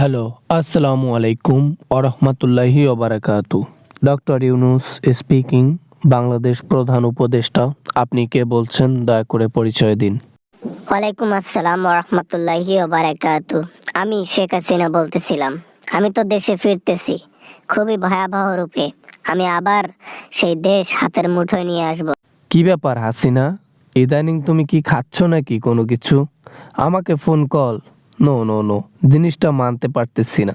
Hello, আসসালামু আলাইকুম ওরহমতুল্লাহি ওবারাকাতু। ডক্টর ইউনুস স্পিকিং, বাংলাদেশ প্রধান উপদেষ্টা। আপনি কে বলছেন, দয়া করে পরিচয় দিন। ওয়ালাইকুম আসসালাম ওয়া বারাকাতু। আমি শেখ হাসিনা বলতেছিলাম। আমি তো দেশে ফিরতেছি খুবই ভয়াবহ রূপে। আমি আবার সেই দেশ হাতের মুঠোয় নিয়ে আসব। কি ব্যাপার হাসিনা, ইদানিং তুমি কি খাচ্ছ নাকি কোনো কিছু? আমাকে phone call, no no no, জিনিসটা মানতে পারতেছি না।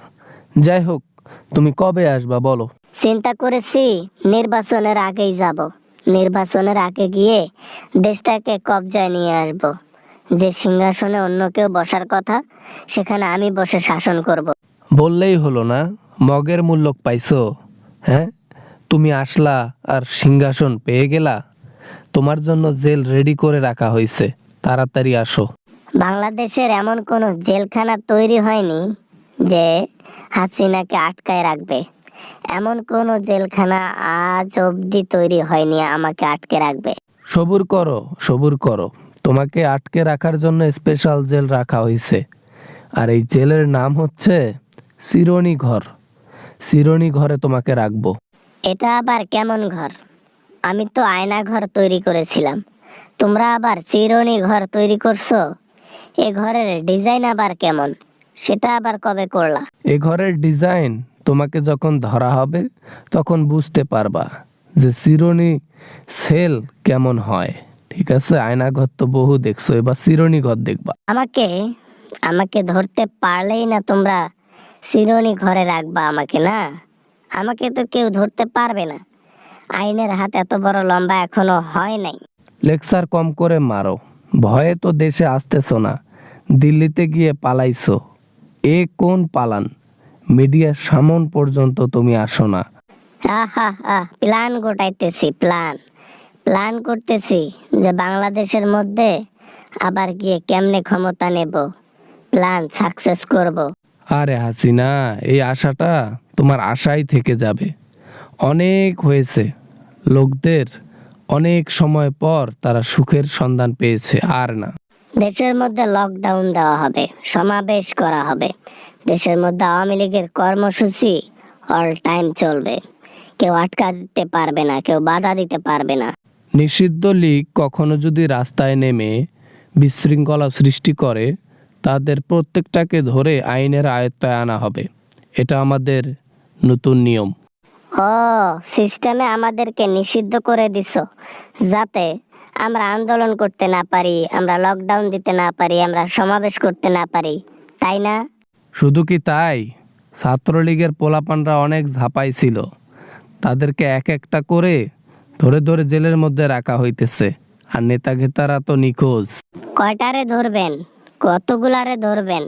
যাই হোক, তুমি কবে আসবা বলো। চিন্তা করেছি নির্বাচনের আগেই যাব। নির্বাচনের আগে গিয়ে দেশটাকে কবজায় নিয়ে আসব। যে সিংহাসনে অন্য কেউ বসার কথা, সেখানে আমি বসে শাসন করব। বললেই হলো না, মগের মূল্য পাইছো? হ্যাঁ, তুমি আসলা আর সিংহাসন পেয়ে গেলা। তোমার জন্য জেল রেডি করে রাখা হয়েছে, তাড়াতাড়ি আসো। বাংলাদেশের এমন কোনো জেলখানা তৈরি হয়নি যে হাসিনাকে আটকায় রাখবে। এমন কোনো জেলখানা আজ অবধি তৈরি হয়নি আমাকে আটকে রাখবে। সবুর করো, সবুর করো। তোমাকে আটকে রাখার জন্য স্পেশাল জেল রাখা হয়েছে, আর এই জেলের নাম হচ্ছে চিরণী ঘর। চিরণী ঘরে তোমাকে রাখবো। এটা আবার কেমন ঘর? আমি তো আয়না ঘর তৈরি করেছিলাম, তোমরা আবার চিরুনি ঘর তৈরি করছো। এ ঘরের ডিজাইন আবার কেমন, সেটা আবার কবে করলা? এ ঘরের ডিজাইন তোমাকে যখন ধরা হবে তখন বুঝতে পারবা যে চিরণী সেল কেমন হয়। ঠিক আছে, আয়না ঘর তো বহু দেখছো, এবার চিরণী ঘর দেখবা। আমাকে আমাকে ধরতে পারলেই না তোমরা চিরুনি ঘরে রাখবা আমাকে, না? আমাকে তো কেউ ধরতে পারবে না। আইনের হাত এত বড় লম্বা এখনো হয় নাই। লেকচার কম করে মারো। ভয়ে তো দেশে আসতেছো না, দিল্লিতে গিয়ে পালাইছো। এ কোন পালান? মিডিয়ার সামন পর্যন্ত তুমি আসো না। প্ল্যান গোটাইতেছি, প্ল্যান করতেছি যে বাংলাদেশের মধ্যে আবার গিয়ে কেমনে ক্ষমতা নেব, প্ল্যান সাকসেস করব। আরে হাসিনা, এই আশাটা তোমার আশাই থেকে যাবে। অনেক হয়েছে, লোকদের অনেক সময় পর তারা সুখের সন্ধান পেয়েছে, আর না। দেশের মধ্যে লকডাউন দেওয়া হবে, সমাবেশ করা হবে। দেশের মধ্যে আওয়ামী লীগের কর্মসূচি অল টাইম চলবে। কেউ আটকা দিতে পারবে না, কেউ বাধা দিতে পারবে না। নিষিদ্ধ লীগ কখনো যদি রাস্তায় নেমে বিশৃঙ্খলা সৃষ্টি করে, তাদের প্রত্যেকটাকে ধরে আইনের আয়ত্তায় আনা হবে। এটা আমাদের নতুন নিয়ম। ও, সিস্টেমে আমাদেরকে নিষিদ্ধ করে দিছো যাতে আমরা আন্দোলন করতে না পারি, আমরা লকডাউন দিতে না পারি, আমরা সমাবেশ করতে না পারি, তাই না? শুধু কি তাই, ছাত্রলীগের পোলাপানরা অনেক ঝাঁপাই ছিল, তাদেরকে এক একটা করে ধরে ধরে জেলের মধ্যে রাখা হইতেছে। আর নেতা ঘেতারা তো নিখোঁজ। কয়টারে ধরবেন, কতগুলারে ধরবেন?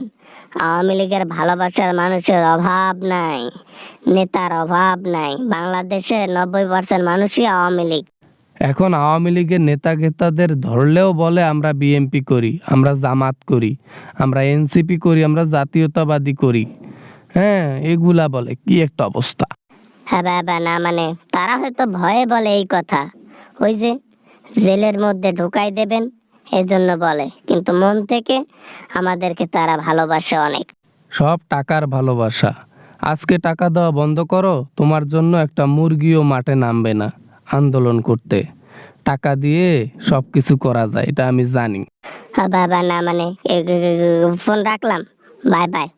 আওয়ামী লীগের ভালোবাসার মানুষের অভাব নাই, নেতার অভাব নাই। বাংলাদেশে 90% মানুষই আওয়ামী লীগ। এখন আওয়ামী লীগের নেতা ঘেতাদের ধরলেও বলে আমরা বিএমপি করি, আমরা জামাত করি, আমরা এনসিপি করি, আমরা জাতীয়তাবাদী করি। হ্যাঁ, এগুলা বলে, কি একটা অবস্থা। হ্যাঁ বাবা, না মানে তারা হয়তো ভয়ে বলে এই কথা, ওই যে জেলের মধ্যে ঢুকাই দেবেন এজন্য বলে, কিন্তু মন থেকে আমাদেরকে তারা ভালোবাসে অনেক। সব টাকার ভালোবাসা। আজকে টাকা দেওয়া বন্ধ করো, তোমার জন্য একটা মুরগিও মাঠে নামবে না আন্দোলন করতে। টাকা দিয়ে সব কিছু করা যায়, এটা আমি জানি। হ্যাঁ বাবা, না মানে ফোন রাখলাম, বাই বাই।